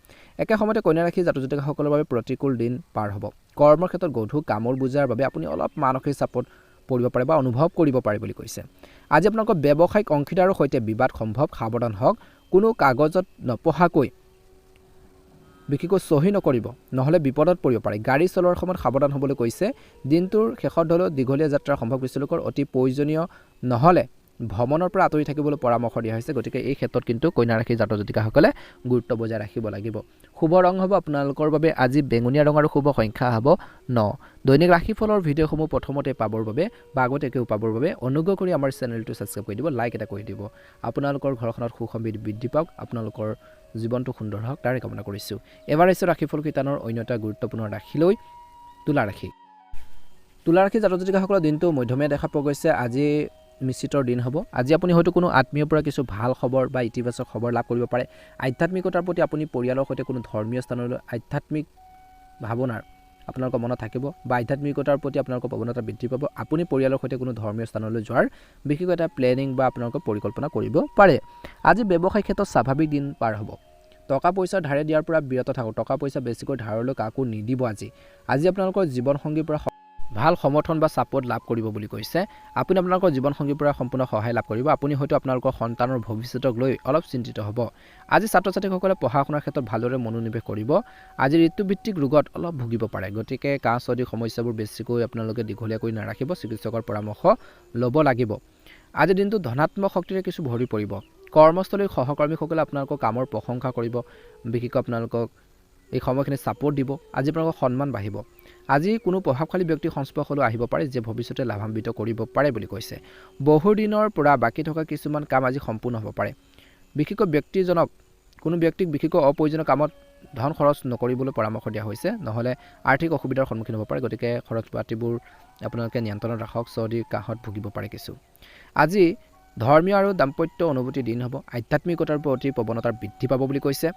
একে সময়তে কন্যা ৰাশি জাতক জাতিকাসকলৰ বাবে প্ৰতিকূল দিন পাৰ হ'ব কৰ্মক্ষেত্ৰত গধুৰ কামৰ বোজাৰ বাবে আপুনি অলপ মানসিক চাপত পৰিব পাৰে বা অনুভৱ কৰিব পাৰে বুলি কৈছে আজি আপোনালোকৰ ব্যৱসায়িক অংশীদাৰৰ সৈতে বিবাদ সম্ভৱ সাৱধান হওক কোনো কাগজত নপঢ়াকৈ বিশেষকৈ চহী নকৰিব নহ'লে বিপদত পৰিব পাৰে গাড়ী চলোৱাৰ সময়ত সাৱধান হ'বলৈ কৈছে দিনটোৰ শেষত হ'লেও দীঘলীয়া যাত্ৰাৰ সম্ভৱ কিছু লোকৰ অতি প্ৰয়োজনীয় নহ'লে ভ্ৰমণৰ পৰা আঁতৰি থাকিবলৈ পৰামৰ্শ দিয়া হৈছে গতিকে এই ক্ষেত্ৰত কিন্তু কন্যা ৰাশি জাতক জাতিকাসকলে গুৰুত্ব বজাই ৰাখিব লাগিব শুভ ৰং হ'ব আপোনালোকৰ বাবে আজি বেঙুনীয়া ৰং আৰু শুভ সংখ্যা হ'ব 9 দৈনিক ৰাশিফলৰ ভিডিঅ'সমূহ প্ৰথমতে পাবৰ বাবে বা আগতীয়াকৈ পাবৰ বাবে অনুগ্ৰহ কৰি আমাৰ চেনেলটো ছাবস্ক্ৰাইব কৰি দিব লাইক এটা কৰি দিব আপোনালোকৰ ঘৰখনত সুখ সমৃদ্ধি বৃদ্ধি পাওক আপোনালোকৰ জীৱনটো সুন্দৰ হওক তাৰে কামনা কৰিছোঁ এবাৰ আহিছোঁ ৰাশিফল কীৰ্তনৰ অন্য এটা গুৰুত্বপূৰ্ণ ৰাশিলৈ তুলা ৰাশি জাতক জাতিকাসকলৰ দিনটো মধ্যমীয়া দেখা পোৱা গৈছে আজি মিশ্ৰিতৰ দিন হ'ব আজি আপুনি হয়তো কোনো আত্মীয়ৰ পৰা কিছু ভাল খবৰ বা ইতিবাচক খবৰ লাভ কৰিব পাৰে আধ্যাত্মিকতাৰ প্ৰতি আপুনি পৰিয়ালৰ সৈতে কোনো ধৰ্মীয় স্থানলৈ আধ্যাত্মিক ভাৱনাৰ আপোনালোকৰ মনত থাকিব বা আধ্যাত্মিকতাৰ প্ৰতি আপোনালোকৰ প্ৰৱণতা বৃদ্ধি পাব আপুনি পৰিয়ালৰ সৈতে কোনো ধৰ্মীয় স্থানলৈ যোৱাৰ বিশেষকৈ এটা প্লেনিং বা আপোনালোকৰ পৰিকল্পনা কৰিব পাৰে আজি ব্যৱসায়িক ক্ষেত্ৰত স্বাভাৱিক দিন পাৰ হ'ব টকা পইচা ধাৰে দিয়াৰ পৰা বিৰত থাকক টকা পইচা বেছিকৈ ধাৰলৈ কাকো নিদিব আজি আপোনালোকৰ জীৱন সংগীৰ পৰা ভাল সমৰ্থন বা ছাপোৰ্ট লাভ কৰিব বুলি কৈছে আপুনি আপোনালোকৰ জীৱন সংগীৰ পৰা সম্পূৰ্ণ সহায় লাভ কৰিব আপুনি হয়তো আপোনালোকৰ সন্তানৰ ভৱিষ্যতক লৈ অলপ চিন্তিত হ'ব আজি ছাত্ৰ ছাত্ৰীসকলে পঢ়া শুনাৰ ক্ষেত্ৰত ভালদৰে মনোনিৱেশ কৰিব আজি ঋতুভিত্তিক ৰোগত অলপ ভুগিব পাৰে গতিকে কাহ চৰ্দি সমস্যাবোৰ বেছিকৈ আপোনালোকে দীঘলীয়া কৰি নাৰাখিব চিকিৎসকৰ পৰামৰ্শ ল'ব লাগিব আজি দিনটো ধনাত্মক শক্তিৰে কিছু ভৰি পৰিব কৰ্মস্থলীৰ সহকৰ্মীসকলে আপোনালোকৰ কামৰ প্ৰশংসা কৰিব বিশেষকৈ আপোনালোকক এই সময়খিনি ছাপোৰ্ট দিব আজি আপোনালোকৰ সন্মান বাঢ়িব আজি কোনো প্ৰভাৱশালী ব্যক্তিৰ সংস্পৰ্শলৈ আহিব পাৰে যে ভৱিষ্যতে লাভান্বিত কৰিব পাৰে বুলি কৈছে বহু দিনৰ পৰা বাকী থকা কিছুমান কাম আজি সম্পূৰ্ণ হ'ব পাৰে বিশেষকৈ ব্যক্তিজনক কোনো ব্যক্তিক বিশেষকৈ অপ্ৰয়োজনীয় কামত ধন খৰচ নকৰিবলৈ পৰামৰ্শ দিয়া হৈছে নহ'লে আৰ্থিক অসুবিধাৰ সন্মুখীন হ'ব পাৰে গতিকে খৰচ পাতিবোৰ আপোনালোকে নিয়ন্ত্ৰণত ৰাখক চৰ্দি কাহত ভুগিব পাৰে কিছু আজি ধৰ্মীয় আৰু দাম্পত্য অনুভূতিৰ দিন হ'ব আধ্যাত্মিকতাৰ প্ৰতি প্ৰৱণতাৰ বৃদ্ধি পাব বুলি কৈছে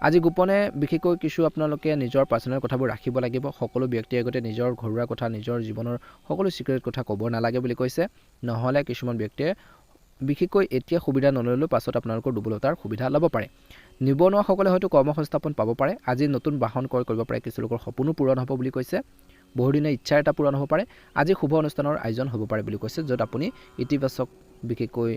আজি গোপনে বিশেষকৈ কিছু আপোনালোকে নিজৰ পাৰ্চনেল কথাবোৰ ৰাখিব লাগিব সকলো ব্যক্তিৰ আগতে নিজৰ ঘৰুৱা কথা নিজৰ জীৱনৰ সকলো চিক্ৰেট কথা ক'ব নালাগে বুলি কৈছে নহ'লে কিছুমান ব্যক্তিয়ে বিশেষকৈ এতিয়া সুবিধা নললেও পাছত আপোনালোকৰ দুৰ্বলতাৰ সুবিধা ল'ব পাৰে নিবনুৱাসকলে হয়তো কৰ্মসংস্থাপন পাব পাৰে আজি নতুন বাহন ক্ৰয় কৰিব পাৰে কিছু লোকৰ সপোনো পূৰণ হ'ব বুলি কৈছে বহুদিনীয়া ইচ্ছা এটা পূৰণ হ'ব পাৰে আজি শুভ অনুষ্ঠানৰ আয়োজন হ'ব পাৰে বুলি কৈছে য'ত আপুনি ইতিবাচক বিশেষকৈ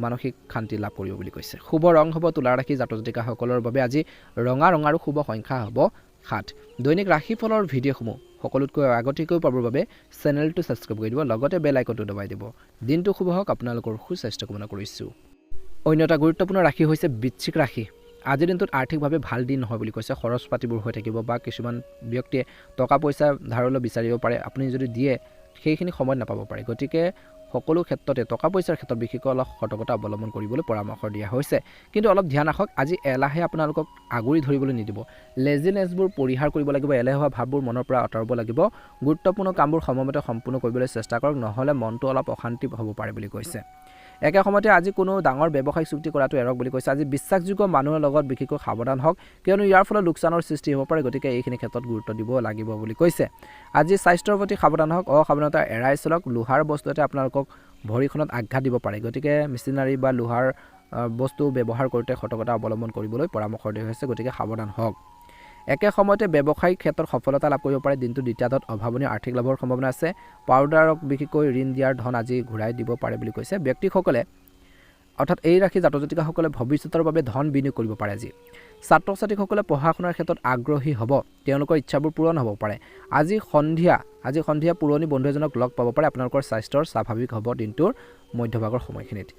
মানসিক শান্তি লাভ কৰিব বুলি কৈছে শুভ ৰং হ'ব তুলা ৰাশি জাতক জাতিকাসকলৰ বাবে আজি ৰঙা আৰু শুভ সংখ্যা হ'ব 7 দৈনিক ৰাশিফলৰ ভিডিঅ'সমূহ সকলোতকৈ আগতীয়াকৈ পাবৰ বাবে চেনেলটো ছাবস্ক্ৰাইব কৰি দিব লগতে বেল আইকনটো দবাই দিব দিনটো শুভ হওক আপোনালোকৰ সুস্বাস্থ্য কামনা কৰিছোঁ অন্য এটা গুৰুত্বপূৰ্ণ ৰাশি হৈছে বৃশ্চিক ৰাশি আজিৰ দিনটোত আৰ্থিকভাৱে ভাল দিন নহয় বুলি কৈছে খৰচ পাতিবোৰ হৈ থাকিব বা কিছুমান ব্যক্তিয়ে টকা পইচা ধাৰলৈ বিচাৰিব পাৰে আপুনি যদি দিয়ে সেইখিনি সময়ত নাপাব পাৰে গতিকে সকলো ক্ষেত্ৰতে টকা পইচাৰ ক্ষেত্ৰত বিশেষকৈ অলপ সতৰ্কতা অৱলম্বন কৰিবলৈ পৰামৰ্শ দিয়া হৈছে কিন্তু অলপ ধ্যান ৰাখক আজি এলাহে আপোনালোকক আগুৰি ধৰিবলৈ নিদিব লেজিনেছবোৰ পৰিহাৰ কৰিব লাগিব এলেহুৱা ভাৱবোৰ মনৰ পৰা আঁতৰাব লাগিব গুৰুত্বপূৰ্ণ কামবোৰ সময়মতে সম্পূৰ্ণ কৰিবলৈ চেষ্টা কৰক নহ'লে মনটো অলপ অশান্তি হ'ব পাৰে বুলি কৈছে একে সময়তে আজি কোনো ডাঙৰ ব্যৱসায়িক চুক্তি কৰাটো এৰক বুলি কৈছে আজি বিশ্বাসযোগ্য মানুহৰ লগত বিশেষকৈ সাৱধান হওক কিয়নো ইয়াৰ ফলত লোকচানৰ সৃষ্টি হ'ব পাৰে গতিকে এইখিনি ক্ষেত্ৰত গুৰুত্ব দিব লাগিব বুলি কৈছে আজি স্বাস্থ্যৰ প্ৰতি সাৱধান হওক অসাৱধানতা এৰাই চলক লোহাৰ বস্তু এটা আপোনালোকক ভৰিখনত আঘাত দিব পাৰে গতিকে মেচিনাৰী বা লোহাৰ বস্তু ব্যৱহাৰ কৰোঁতে সতৰ্কতা অৱলম্বন কৰিবলৈ পৰামৰ্শ দিয়া হৈছে গতিকে সাৱধান হওক একে সময়তে ব্যৱসায়িক ক্ষেত্ৰত সফলতা লাভ কৰিব পাৰে দিনটো দ্বিতীয়ত অভাৱনীয় আৰ্থিক লাভৰ সম্ভাৱনা আছে পাউডাৰক বিশেষকৈ ঋণ দিয়াৰ ধন আজি ঘূৰাই দিব পাৰে বুলি কৈছে ব্যক্তিসকলে অৰ্থাৎ এই ৰাশি জাতক জাতিকাসকলে ভৱিষ্যতৰ বাবে ধন বিনিয়োগ কৰিব পাৰে আজি ছাত্ৰ ছাত্ৰীসকলে পঢ়া শুনাৰ ক্ষেত্ৰত আগ্ৰহী হ'ব তেওঁলোকৰ ইচ্ছাবোৰ পূৰণ হ'ব পাৰে আজি সন্ধিয়া পুৰণি বন্ধু এজনক লগ পাব পাৰে আপোনালোকৰ স্বাস্থ্যৰ স্বাভাৱিক হ'ব দিনটোৰ মধ্যভাগৰ সময়খিনিত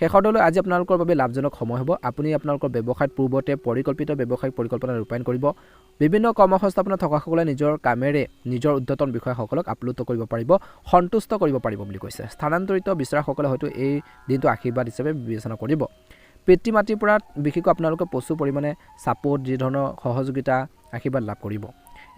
শেষৰলৈ আজি আপোনালোকৰ বাবে লাভজনক সময় হ'ব আপুনি আপোনালোকৰ ব্যৱসায়ত পূৰ্বতে পৰিকল্পিত ব্যৱসায়িক পৰিকল্পনা ৰূপায়ণ কৰিব বিভিন্ন কৰ্মসংস্থাপনত থকাসকলে নিজৰ কামেৰে নিজৰ উদ্যতন বিষয়াসকলক আপ্লুত কৰিব পাৰিব সন্তুষ্ট কৰিব পাৰিব বুলি কৈছে স্থানান্তৰিত বিচাৰকসকলে হয়তো এই দিনটো আশীৰ্বাদ হিচাপে বিবেচনা কৰিব পিতৃ মাতৃৰ পৰা বিশেষকৈ আপোনালোকে প্ৰচুৰ পৰিমাণে ছাপোৰ্ট যি ধৰণৰ সহযোগিতা আশীৰ্বাদ লাভ কৰিব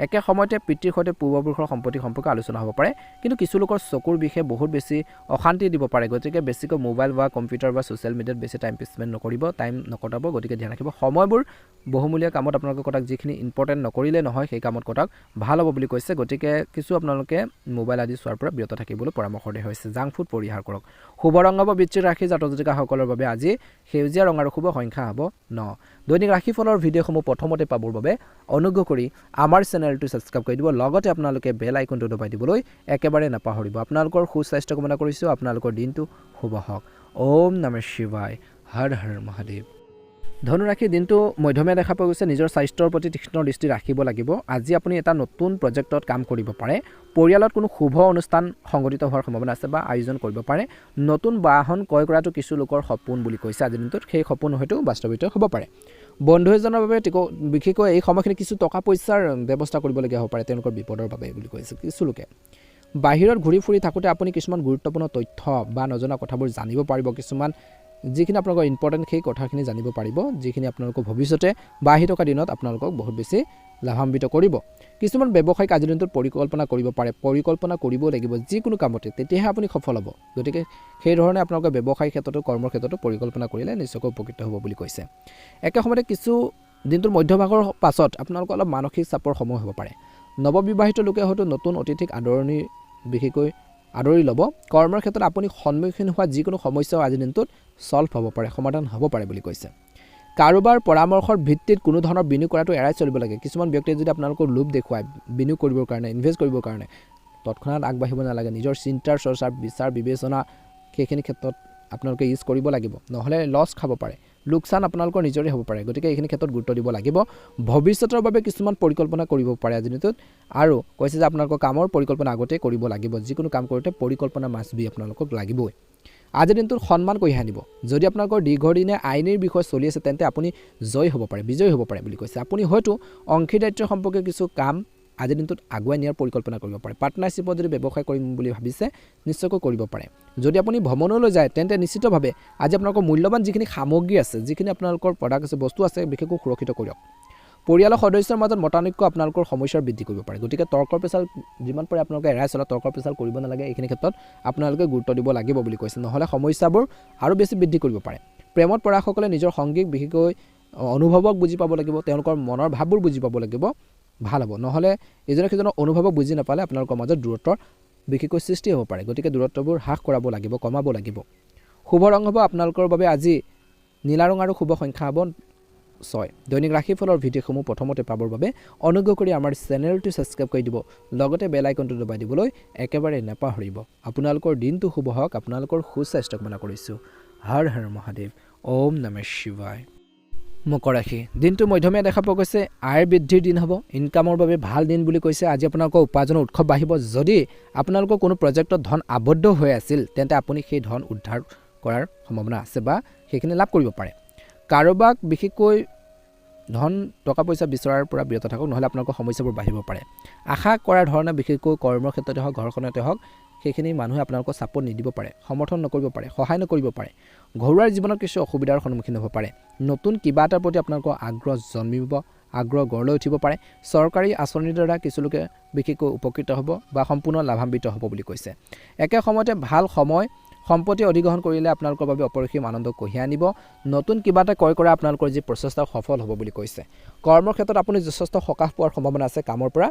একে সময়তে পিতৃৰ সৈতে পূৰ্বপুৰুষৰ সম্পত্তি সম্পৰ্কে আলোচনা হ'ব পাৰে কিন্তু কিছু লোকৰ চকুৰ বিষয়ে বহুত বেছি অশান্তি দিব পাৰে গতিকে বেছিকৈ মোবাইল বা কম্পিউটাৰ বা ছ'চিয়েল মিডিয়াত বেছি টাইম স্পেণ্ড নকৰিব টাইম নকটাব গতিকে ধ্যান ৰাখিব সময়বোৰ বহুমূলীয়া কামত আপোনালোকে কটাক যিখিনি ইম্পৰ্টেণ্ট নকৰিলে নহয় সেই কামত কটাক ভাল হ'ব বুলি কৈছে গতিকে কিছু আপোনালোকে মোবাইল আদি চোৱাৰ পৰা বিৰত থাকিবলৈ পৰামৰ্শ দিয়া হৈছে জাংক ফুড পৰিহাৰ কৰক শুভ ৰং হ'ব বৃশ্চিক ৰাশি জাতক জাতিকাসকলৰ বাবে আজি সেউজীয়া ৰং আৰু শুভ সংখ্যা হ'ব 9 দৈনিক ৰাশিফলৰ ভিডিঅ'সমূহ প্ৰথমতে পাবৰ বাবে অনুগ্ৰহ কৰি আমাৰ চেনেলটো ছাবস্ক্ৰাইব কৰি দিব লগতে আপোনালোকে বেল আইকনটো দবাই দিবলৈ একেবাৰে নাপাহৰিব আপোনালোকৰ সুস্বাস্থ্য কামনা কৰিছোঁ আপোনালোকৰ দিনটো শুভ হওক ওম নমঃ শিৱায় হৰ হৰ মহাদেৱ ধনুৰাশি দিনটো মধ্যমীয়া দেখা পোৱা গৈছে নিজৰ স্বাস্থ্যৰ প্ৰতি তীক্ষ্ণ দৃষ্টি ৰাখিব লাগিব আজি আপুনি এটা নতুন প্ৰজেক্টত কাম কৰিব পাৰে পৰিয়ালত কোনো শুভ অনুষ্ঠান সংঘটিত হোৱাৰ সম্ভাৱনা আছে বা আয়োজন কৰিব পাৰে নতুন বাহন ক্ৰয় কৰাটো কিছু লোকৰ সপোন বুলি কৈছে আজিৰ দিনটোত সেই সপোন হয়তো বাস্তৱায়িত হ'ব পাৰে বন্ধু এজনৰ বাবে বিশেষকৈ এই সময়খিনি কিছু টকা পইচাৰ ব্যৱস্থা কৰিবলগীয়া হ'ব পাৰে তেওঁলোকৰ বিপদৰ বাবে বুলি কৈছে কিছু লোকে বাহিৰত ঘূৰি ফুৰি থাকোঁতে আপুনি কিছুমান গুৰুত্বপূৰ্ণ তথ্য বা নজনা কথাবোৰ জানিব পাৰিব কিছুমান যিখিনি আপোনালোকৰ ইম্পৰ্টেণ্ট সেই কথাখিনি জানিব পাৰিব যিখিনি আপোনালোকৰ ভৱিষ্যতে বা আহি থকা দিনত আপোনালোকক বহুত বেছি লাভান্বিত কৰিব কিছুমান ব্যৱসায়িক আজিৰ দিনটোত পৰিকল্পনা কৰিব পাৰে পৰিকল্পনা কৰিব লাগিব যিকোনো কামতে তেতিয়াহে আপুনি সফল হ'ব গতিকে সেই ধৰণে আপোনালোকে ব্যৱসায়িক ক্ষেত্ৰতো কৰ্মৰ ক্ষেত্ৰতো পৰিকল্পনা কৰিলে নিশ্চয়কৈ উপকৃত হ'ব বুলি কৈছে একে সময়তে কিছু দিনটোৰ মধ্যভাগৰ পাছত আপোনালোকৰ অলপ মানসিক চাপৰ সময় হ'ব পাৰে নৱবিবাহিত লোকে হয়তো নতুন অতিথিক আদৰণি বিশেষকৈ আদৰি ল'ব কৰ্মৰ ক্ষেত্ৰত আপুনি সন্মুখীন হোৱা যিকোনো সমস্যাও আজিৰ দিনটোত সলভ হ'ব পাৰে সমাধান হ'ব পাৰে বুলি কৈছে কাৰোবাৰ পৰামৰ্শৰ ভিত্তিত কোনো ধৰণৰ বিনিয়োগ কৰাটো এৰাই চলিব লাগে। কিছুমান ব্যক্তিয়ে যদি আপোনালোকৰ লোভ দেখুৱায় বিনিয়োগ কৰিবৰ কাৰণে, ইনভেষ্ট কৰিবৰ কাৰণে, তৎক্ষণাত আগবাঢ়িব নালাগে। নিজৰ চিন্তাৰ চৰ্চা, বিচাৰ বিবেচনা সেইখিনি ক্ষেত্ৰত আপোনালোকে ইউজ কৰিব লাগিব, নহ'লে লছ খাব পাৰে, লোকচান আপোনালোকৰ নিজৰে হ'ব পাৰে। গতিকে এইখিনি ক্ষেত্ৰত গুৰুত্ব দিব লাগিব। ভৱিষ্যতৰ বাবে কিছুমান পৰিকল্পনা কৰিব পাৰে আজিৰ দিনটোত, আৰু কৈছে যে আপোনালোকৰ কামৰ পৰিকল্পনা আগতে কৰিব লাগিব। যিকোনো কাম কৰোঁতে পৰিকল্পনা মাষ্ট বি আপোনালোকক লাগিবই। আজিৰ দিনটোত সন্মান কঢ়িয়াই আনিব। যদি আপোনালোকৰ দীৰ্ঘদিনীয়া আইনীৰ বিষয় চলি আছে তেন্তে আপুনি জয় হ'ব পাৰে, বিজয়ী হ'ব পাৰে বুলি কৈছে। আপুনি হয়তো অংশীদাৰিত্ব সম্পৰ্কে কিছু কাম আজিৰ দিনটোত আগুৱাই নিয়াৰ পৰিকল্পনা কৰিব পাৰে। পাৰ্টনাৰশ্বিপত যদি ব্যৱসায় কৰিম বুলি ভাবিছে নিশ্চয়কৈ কৰিব পাৰে। যদি আপুনি ভ্ৰমণলৈ যায় তেন্তে নিশ্চিতভাৱে আজি আপোনালোকৰ মূল্যৱান যিখিনি সামগ্ৰী আছে, যিখিনি আপোনালোকৰ প্ৰডাক্ট আছে, বস্তু আছে, বিশেষকৈ সুৰক্ষিত কৰক। পৰিয়ালৰ সদস্যৰ মাজত মতানৈক্য আপোনালোকৰ সমস্যাৰ বৃদ্ধি কৰিব পাৰে। গতিকে তৰ্কৰ পেচাল যিমান পাৰে আপোনালোকে এৰাই চলা, তৰ্কৰ পেচাল কৰিব নালাগে। এইখিনি ক্ষেত্ৰত আপোনালোকে গুৰুত্ব দিব লাগিব বুলি কৈছে, নহ'লে সমস্যাবোৰ আৰু বেছি বৃদ্ধি কৰিব পাৰে। প্ৰেমত পৰাসকলে নিজৰ সংগীক বিশেষকৈ অনুভৱক বুজি পাব লাগিব, তেওঁলোকৰ মনৰ ভাৱবোৰ বুজি পাব লাগিব, ভাল হ'ব। নহ'লে ইজনে সিজনৰ অনুভৱক বুজি নাপালে আপোনালোকৰ মাজত দূৰত্বৰ বিশেষকৈ সৃষ্টি হ'ব পাৰে। গতিকে দূৰত্ববোৰ হ্ৰাস কৰাব লাগিব, কমাব লাগিব। শুভ ৰং হ'ব আপোনালোকৰ বাবে আজি নীলা ৰং আৰু শুভ সংখ্যা হ'ব 6। দৈনিক ৰাশিফলৰ ভিডিঅ'সমূহ প্ৰথমতে পাবৰ বাবে অনুগ্ৰহ কৰি আমাৰ চেনেলটো ছাবস্ক্ৰাইব কৰি দিব, লগতে বেল আইকনটো দবাই দিবলৈ একেবাৰে নাপাহৰিব। আপোনালোকৰ দিনটো শুভ হওক, আপোনালোকৰ সুস্বাস্থ্য কামনা কৰিছোঁ। হৰ হৰ মহাদেৱ, ওম নমঃ শিৱায়। মকৰ ৰাশি, দিনটো মধ্যমীয়া দেখা পোৱা গৈছে। আয় বৃদ্ধিৰ দিন হ'ব, ইনকামৰ বাবে ভাল দিন বুলি কৈছে। আজি আপোনালোকৰ উপাৰ্জনৰ উৎসৱ বাঢ়িব। যদি আপোনালোকৰ কোনো প্ৰজেক্টত ধন আবদ্ধ হৈ আছিল তেন্তে আপুনি সেই ধন উদ্ধাৰ কৰাৰ সম্ভাৱনা আছে বা সেইখিনি লাভ কৰিব পাৰে। কাৰোবাক বিশেষকৈ ধন টকা পইচা বিচৰাৰ পৰা বিৰত থাকক, নহ'লে আপোনালোকৰ সমস্যাবোৰ বাঢ়িব পাৰে। আশা কৰাৰ ধৰণে বিশেষকৈ কৰ্মৰ ক্ষেত্ৰতে হওক, ঘৰখনতে হওক, সেইখিনি মানুহে আপোনালোকক ছাপোৰ্ট নিদিব পাৰে, সমৰ্থন নকৰিব পাৰে, সহায় নকৰিব পাৰে। ঘৰুৱাৰ জীৱনত কিছু অসুবিধাৰ সন্মুখীন হ'ব পাৰে। নতুন কিবা এটাৰ প্ৰতি আপোনালোকৰ আগ্ৰহ জন্মিব, আগ্ৰহ গঢ় লৈ উঠিব পাৰে। চৰকাৰী আঁচনিৰ দ্বাৰা কিছু লোকে বিশেষকৈ উপকৃত হ'ব বা সম্পূৰ্ণ লাভান্বিত হ'ব বুলি কৈছে। একে সময়তে ভাল সময় সম্পত্তি অধিগ্ৰহণ কৰিলে আপোনালোকৰ বাবে অপৰিসীম আনন্দ কঢ়িয়াই আনিব। নতুন কিবা এটা ক্ৰয় কৰা আপোনালোকৰ যি প্ৰচেষ্টা সফল হ'ব বুলি কৈছে। কৰ্মৰ ক্ষেত্ৰত আপুনি যথেষ্ট সকাহ পোৱাৰ সম্ভাৱনা আছে কামৰ পৰা।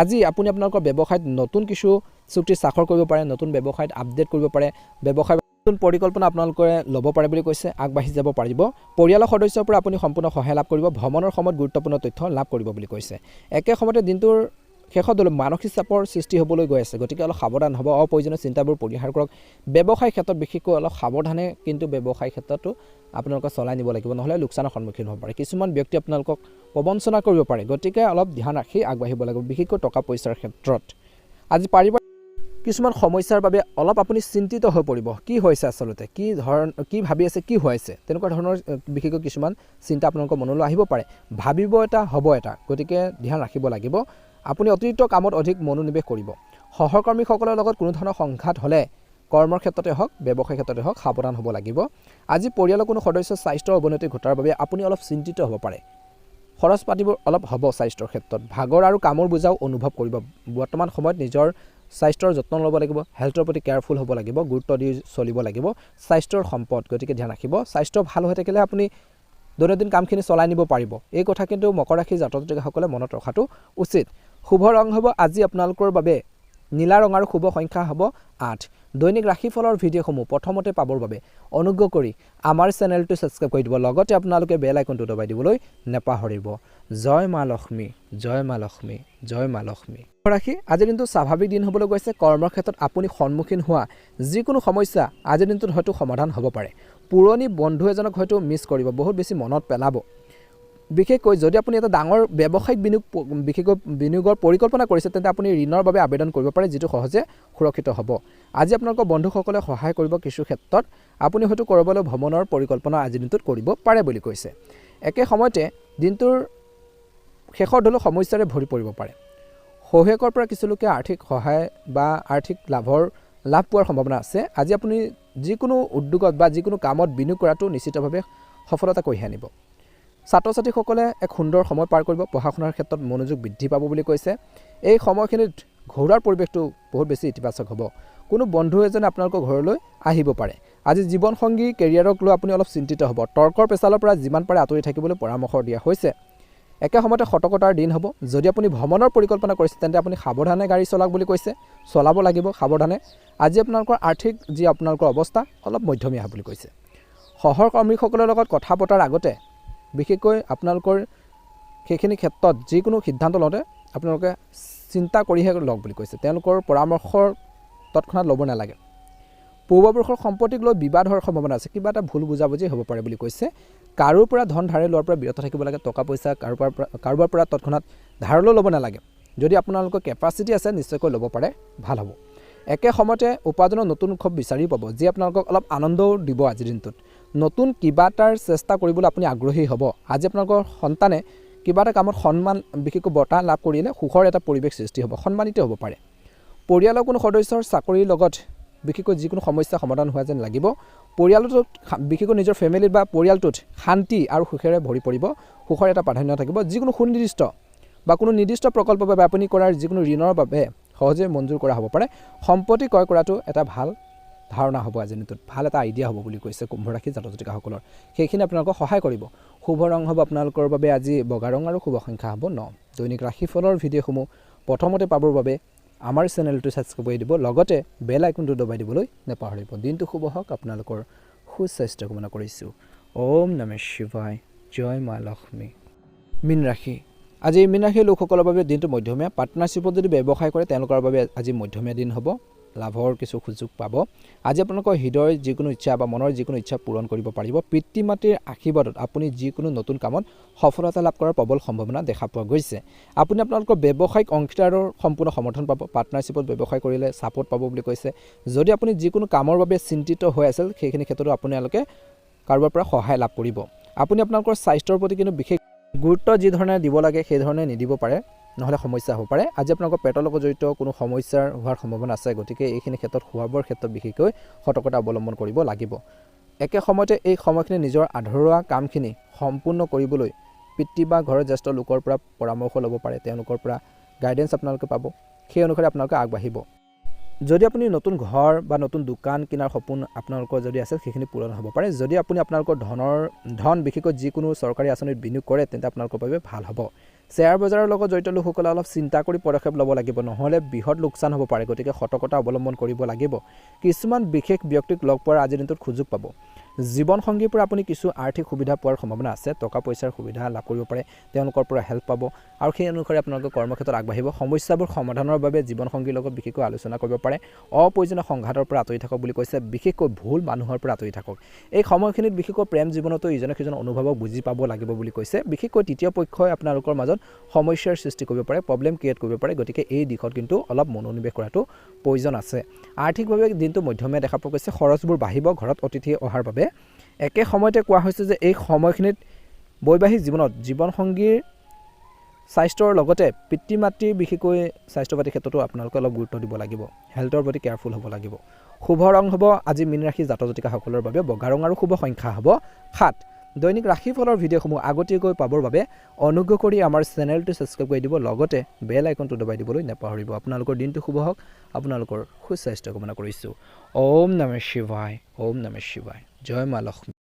আজি আপুনি আপোনালোকৰ ব্যৱসায়ত নতুন কিছু চুক্তি স্বাক্ষৰ কৰিব পাৰে, নতুন ব্যৱসায়ত আপডেট কৰিব পাৰে, ব্যৱসায় নতুন পৰিকল্পনা আপোনালোকে ল'ব পাৰে বুলি কৈছে, আগবাঢ়ি যাব পাৰিব। পৰিয়ালৰ সদস্যৰ পৰা আপুনি সম্পূৰ্ণ সহায় লাভ কৰিব। ভ্ৰমণৰ সময়ত গুৰুত্বপূৰ্ণ তথ্য লাভ কৰিব বুলি কৈছে। একে সময়তে দিনটোৰ শেষত মানসিক চাপৰ সৃষ্টি হ'বলৈ গৈ আছে। গতিকে অলপ সাৱধান হ'ব, অপ্ৰয়োজনীয় চিন্তাবোৰ পৰিহাৰ কৰক। ব্যৱসায় ক্ষেত্ৰত বিশেষকৈ অলপ সাৱধানে কিন্তু ব্যৱসায় ক্ষেত্ৰতো আপোনালোকে চলাই নিব লাগিব, নহ'লে লোকচানৰ সন্মুখীন হ'ব পাৰে। কিছুমান ব্যক্তি আপোনালোকক প্ৰবঞ্চনা কৰিব পাৰে। গতিকে অলপ ধ্যান ৰাখি আগবাঢ়িব লাগিব, বিশেষকৈ টকা পইচাৰ ক্ষেত্ৰত। আজি পাৰিবাৰিক কিছুমান সমস্যাৰ বাবে অলপ আপুনি চিন্তিত হৈ পৰিব। কি হৈছে আচলতে, কি ভাবি আছে, কি হৈ আছে, তেনেকুৱা ধৰণৰ বিশেষকৈ কিছুমান চিন্তা আপোনালোকৰ মনলৈ আহিব পাৰে। ভাবিব এটা, হ'ব এটা। গতিকে ধ্যান ৰাখিব লাগিব। আপুনি অতিৰিক্ত কামত অধিক মনোনিৱেশ কৰিব। সহকৰ্মীসকলৰ লগত কোনো ধৰণৰ সংঘাত হ'লে কৰ্মৰ ক্ষেত্ৰতে হওক, ব্যৱসায় ক্ষেত্ৰতে হওক, সাৱধান হ'ব লাগিব। আজি পৰিয়ালৰ কোনো সদস্যৰ স্বাস্থ্যৰ অৱনতি ঘটাৰ বাবে আপুনি অলপ চিন্তিত হ'ব পাৰে। খৰচ পাতিবোৰ অলপ হ'ব স্বাস্থ্যৰ ক্ষেত্ৰত। ভাগৰ আৰু কামৰ বোজাও অনুভৱ কৰিব। বৰ্তমান সময়ত নিজৰ স্বাস্থ্যৰ যত্ন ল'ব লাগিব, হেল্থৰ প্ৰতি কেয়াৰফুল হ'ব লাগিব, গুৰুত্ব দি চলিব লাগিব। স্বাস্থ্যৰ সম্পদ, গতিকে ধ্যান ৰাখিব। স্বাস্থ্য ভাল হৈ থাকিলে আপুনি দৈনন্দিন কামখিনি চলাই নিব পাৰিব। এই কথা কিন্তু মকৰ ৰাশিৰ জাতক জাতিকাসকলে মনত ৰখাটো উচিত। শুভ ৰং হ'ব আজি আপোনালোকৰ বাবে নীলা ৰং আৰু শুভ সংখ্যা হ'ব 8। দৈনিক ৰাশিফলৰ ভিডিঅ'সমূহ প্ৰথমতে পাবৰ বাবে অনুগ্ৰহ কৰি আমাৰ চেনেলটো ছাবস্ক্ৰাইব কৰি দিব, লগতে আপোনালোকে বেল আইকনটো দবাই দিবলৈ নাপাহৰিব। জয় মা লক্ষ্মী, জয় মা লক্ষ্মী, জয় মা লক্ষ্মী। ৰাশি, আজিৰ দিনটো স্বাভাৱিক দিন হ'বলৈ গৈছে। কৰ্মৰ ক্ষেত্ৰত আপুনি সন্মুখীন হোৱা যিকোনো সমস্যা আজিৰ দিনটোত হয়তো সমাধান হ'ব পাৰে। পুৰণি বন্ধু এজনক হয়তো মিছ কৰিব, বহুত বেছি মনত পেলাব। বিশেষকৈ যদি আপুনি এটা ডাঙৰ ব্যৱসায়িক বিনিয়োগৰ পৰিকল্পনা কৰিছে তেন্তে আপুনি ঋণৰ বাবে আবেদন কৰিব পাৰে, যিটো সহজে সুৰক্ষিত হ'ব। আজি আপোনালোকৰ বন্ধুসকলে সহায় কৰিব কিছু ক্ষেত্ৰত। আপুনি হয়তো ক'ৰবালৈ ভ্ৰমণৰ পৰিকল্পনা আজিৰ দিনটোত কৰিব পাৰে বুলি কৈছে। একে সময়তে দিনটোৰ শেষৰ দলো সমস্যাৰে ভৰি পৰিব পাৰে। শহুৱেকৰ পৰা কিছু লোকে আৰ্থিক সহায় বা আৰ্থিক লাভ পোৱাৰ সম্ভাৱনা আছে। আজি আপুনি যিকোনো উদ্যোগত বা যিকোনো কামত বিনিয়োগ কৰাটো নিশ্চিতভাৱে সফলতা কঢ়িয়াই আনিব। ছাত্ৰ ছাত্ৰীসকলে এক সুন্দৰ সময় পাৰ কৰিব, পঢ়া শুনাৰ ক্ষেত্ৰত মনোযোগ বৃদ্ধি পাব বুলি কৈছে। এই সময়খিনিত ঘৰুৱাৰ পৰিৱেশটো বহুত বেছি ইতিবাচক হ'ব। কোনো বন্ধু এজনে আপোনালোকৰ ঘৰলৈ আহিব পাৰে। আজি জীৱনসংগী কেৰিয়াৰক লৈ আপুনি অলপ চিন্তিত হ'ব। তৰ্কৰ পেচালৰ পৰা যিমান পাৰে আঁতৰি থাকিবলৈ পৰামৰ্শ দিয়া হৈছে। একে সময়তে সতৰ্কতাৰ দিন হ'ব। যদি আপুনি ভ্ৰমণৰ পৰিকল্পনা কৰিছে তেন্তে আপুনি সাৱধানে গাড়ী চলাওক বুলি কৈছে, চলাব লাগিব সাৱধানে। আজি আপোনালোকৰ আৰ্থিক আপোনালোকৰ অৱস্থা অলপ মধ্যমীয়া বুলি কৈছে। সহকৰ্মীসকলৰ লগত কথা পতাৰ আগতে বিশেষকৈ আপোনালোকৰ সেইখিনি ক্ষেত্ৰত যিকোনো সিদ্ধান্ত লওঁতে আপোনালোকে চিন্তা কৰিহে লওক বুলি কৈছে তেওঁলোকৰ পৰামৰ্শৰ তৎক্ষণাত ল'ব নালাগে পূৰ্বপুৰুষৰ সম্পত্তিক লৈ বিবাদ হোৱাৰ সম্ভাৱনা আছে কিবা এটা ভুল বুজাবুজি হ'ব পাৰে বুলি কৈছে কাৰোৰ পৰা ধন ধাৰে লোৱাৰ পৰা বিৰত থাকিব লাগে টকা পইচা কাৰোবাৰ পৰা তৎক্ষণাত ধাৰলৈ ল'ব নালাগে যদি আপোনালোকৰ কেপাচিটি আছে নিশ্চয়কৈ ল'ব পাৰে ভাল হ'ব একে সময়তে উপাৰ্জনৰ নতুন উৎস বিচাৰি পাব যি আপোনালোকক অলপ আনন্দও দিব আজিৰ দিনটোত নতুন কিবা এটাৰ চেষ্টা কৰিবলৈ আপুনি আগ্ৰহী হ'ব আজি আপোনালোকৰ সন্তানে কিবা এটা কামত সন্মান বিশেষকৈ বঁটা লাভ কৰিলে সুখৰ এটা পৰিৱেশ সৃষ্টি হ'ব সন্মানিত হ'ব পাৰে পৰিয়ালৰ কোনো সদস্যৰ চাকৰিৰ লগত বিশেষকৈ যিকোনো সমস্যা সমাধান হোৱা যেন লাগিব পৰিয়ালটোত বিশেষকৈ নিজৰ ফেমিলিত বা পৰিয়ালটোত শান্তি আৰু সুখেৰে ভৰি পৰিব সুখৰ এটা প্ৰাধান্য থাকিব যিকোনো সুনিৰ্দিষ্ট বা কোনো নিৰ্দিষ্ট প্ৰকল্পৰ বাবে আপুনি কৰাৰ যিকোনো ঋণৰ বাবে সহজে মঞ্জুৰ কৰা হ'ব পাৰে সম্পত্তি ক্ৰয় কৰাটো এটা ভাল ধাৰণা হ'ব আজিৰ দিনটোত ভাল এটা আইডিয়া হ'ব বুলি কৈছে কুম্ভ ৰাশি জাতক জাতিকাসকলৰ সেইখিনি আপোনালোকক সহায় কৰিব শুভ ৰং হ'ব আপোনালোকৰ বাবে আজি বগা ৰং আৰু শুভ সংখ্যা হ'ব 9 দৈনিক ৰাশিফলৰ ভিডিঅ'সমূহ প্ৰথমতে পাবৰ বাবে আমাৰ চেনেলটো ছাবস্ক্ৰাইব কৰি দিব লগতে বেল আইকনটো দবাই দিবলৈ নাপাহৰিব দিনটো শুভ হওক আপোনালোকৰ সুস্বাস্থ্য কামনা কৰিছোঁ ওম নমঃ শিৱায় জয় মা লক্ষ্মী মীন ৰাশি আজি মীন ৰাশিৰ লোকসকলৰ বাবে দিনটো মধ্যমীয়া পাৰ্টনাৰশ্বিপত যদি ব্যৱসায় কৰে তেওঁলোকৰ বাবে আজি মধ্যমীয়া দিন হ'ব লাভৰ কিছু সুযোগ পাব আজি আপোনালোকৰ হৃদয়ৰ যিকোনো ইচ্ছা বা মনৰ যিকোনো ইচ্ছা পূৰণ কৰিব পাৰিব পিতৃ মাতৃৰ আশীৰ্বাদত আপুনি যিকোনো নতুন কামত সফলতা লাভ কৰাৰ প্ৰবল সম্ভাৱনা দেখা পোৱা গৈছে আপুনি আপোনালোকৰ ব্যৱসায়িক অংশীদাৰৰ সম্পূৰ্ণ সমৰ্থন পাব পাৰ্টনাৰশ্বিপত ব্যৱসায় কৰিলে ছাপোৰ্ট পাব বুলি কৈছে যদি আপুনি যিকোনো কামৰ বাবে চিন্তিত হৈ আছিল সেইখিনি ক্ষেত্ৰতো আপোনালোকে কাৰোবাৰ পৰা সহায় লাভ কৰিব আপুনি আপোনালোকৰ স্বাস্থ্যৰ প্ৰতি কিন্তু বিশেষ গুৰুত্ব যি ধৰণে দিব লাগে সেই ধৰণে নিদিব পাৰে নহলে সমস্যা হ'ব পাৰে আজি আপোনালোকৰ পেটৰ লগত জড়িত কোনো সমস্যাৰ হোৱাৰ সম্ভাৱনা আছে গতিকে এইখিনি ক্ষেত্ৰত খোৱা-বোৱাৰ ক্ষেত্ৰত বিশেষকৈ সতৰ্কতা অৱলম্বন কৰিব লাগিব একে সময়তে এই সময়খিনি নিজৰ আধৰুৱা কামখিনি সম্পূৰ্ণ কৰিবলৈ পিতৃ বা ঘৰৰ জ্যেষ্ঠ লোকৰ পৰা পৰামৰ্শ ল'ব পাৰে তেওঁলোকৰ পৰা গাইডেন্স আপোনালোকে পাব সেই অনুসাৰে আপোনালোকে আগবাঢ়িব যদি আপুনি নতুন ঘৰ বা নতুন দোকান কিনাৰ সপোন আপোনালোকৰ যদি আছে সেইখিনি পূৰণ হ'ব পাৰে যদি আপুনি আপোনালোকৰ ধন বিশেষকৈ যিকোনো চৰকাৰী আঁচনিত বিনিয়োগ কৰে তেন্তে আপোনালোকৰ বাবে ভাল হ'ব শ্বেয়াৰ বজাৰৰ লগত জড়িত লোকসকলে অলপ চিন্তা কৰি পদক্ষেপ ল'ব লাগিব নহ'লে বৃহৎ লোকচান হ'ব পাৰে গতিকে সতৰ্কতা অৱলম্বন কৰিব লাগিব কিছুমান বিশেষ ব্যক্তিক লগ পোৱাৰ আজিৰ দিনটোত সুযোগ পাব জীৱনসংগীৰ পৰা আপুনি কিছু আৰ্থিক সুবিধা পোৱাৰ সম্ভাৱনা আছে টকা পইচাৰ সুবিধা লাভ কৰিব পাৰে তেওঁলোকৰ পৰা হেল্প পাব আৰু সেই অনুসাৰে আপোনালোকে কৰ্মক্ষেত্ৰত আগবাঢ়িব সমস্যাবোৰ সমাধানৰ বাবে জীৱনসংগীৰ লগত বিশেষকৈ আলোচনা কৰিব পাৰে অপ্ৰয়োজনীয় সংঘাতৰ পৰা আঁতৰি থাকক বুলি কৈছে বিশেষকৈ ভুল মানুহৰ পৰা আঁতৰি থাকক এই সময়খিনিত বিশেষকৈ প্ৰেম জীৱনতো ইজনে সিজনৰ অনুভৱক বুজি পাব লাগিব বুলি কৈছে বিশেষকৈ তৃতীয় পক্ষই আপোনালোকৰ মাজত সমস্যাৰ সৃষ্টি কৰিব পাৰে প্ৰব্লেম ক্ৰিয়েট কৰিব পাৰে গতিকে এই দিশত কিন্তু অলপ মনোনিৱেশ কৰাটো প্ৰয়োজন আছে আৰ্থিকভাৱে দিনটো মধ্যমীয়া দেখা পোৱা গৈছে খৰচবোৰ বাঢ়িব ঘৰত অতিথি অহাৰ বাবে একে সময়তে কোৱা হৈছে যে এই সময়খিনিত বৈবাহিক জীৱনত জীৱনসংগীৰ স্বাস্থ্যৰ লগতে পিতৃ মাতৃৰ বিশেষকৈ স্বাস্থ্য পাতিৰ ক্ষেত্ৰতো আপোনালোকে অলপ গুৰুত্ব দিব লাগিব হেল্থৰ প্ৰতি কেয়াৰফুল হ'ব লাগিব শুভ ৰং হ'ব আজি মীন ৰাশি জাতক জাতিকাসকলৰ বাবে বগা ৰং আৰু শুভ সংখ্যা হ'ব 7 দৈনিক ৰাশিফলৰ ভিডিঅ'সমূহ আগতীয়াকৈ পাবৰ বাবে অনুগ্ৰহ কৰি আমাৰ চেনেলটো ছাবস্ক্ৰাইব কৰি দিব লগতে বেল আইকনটো দবাই দিবলৈ নাপাহৰিব আপোনালোকৰ দিনটো শুভ হওক আপোনালোকৰ সুস্বাস্থ্য কামনা কৰিছোঁ ওম নমঃ শিৱায় জয় মা লক্ষ্মী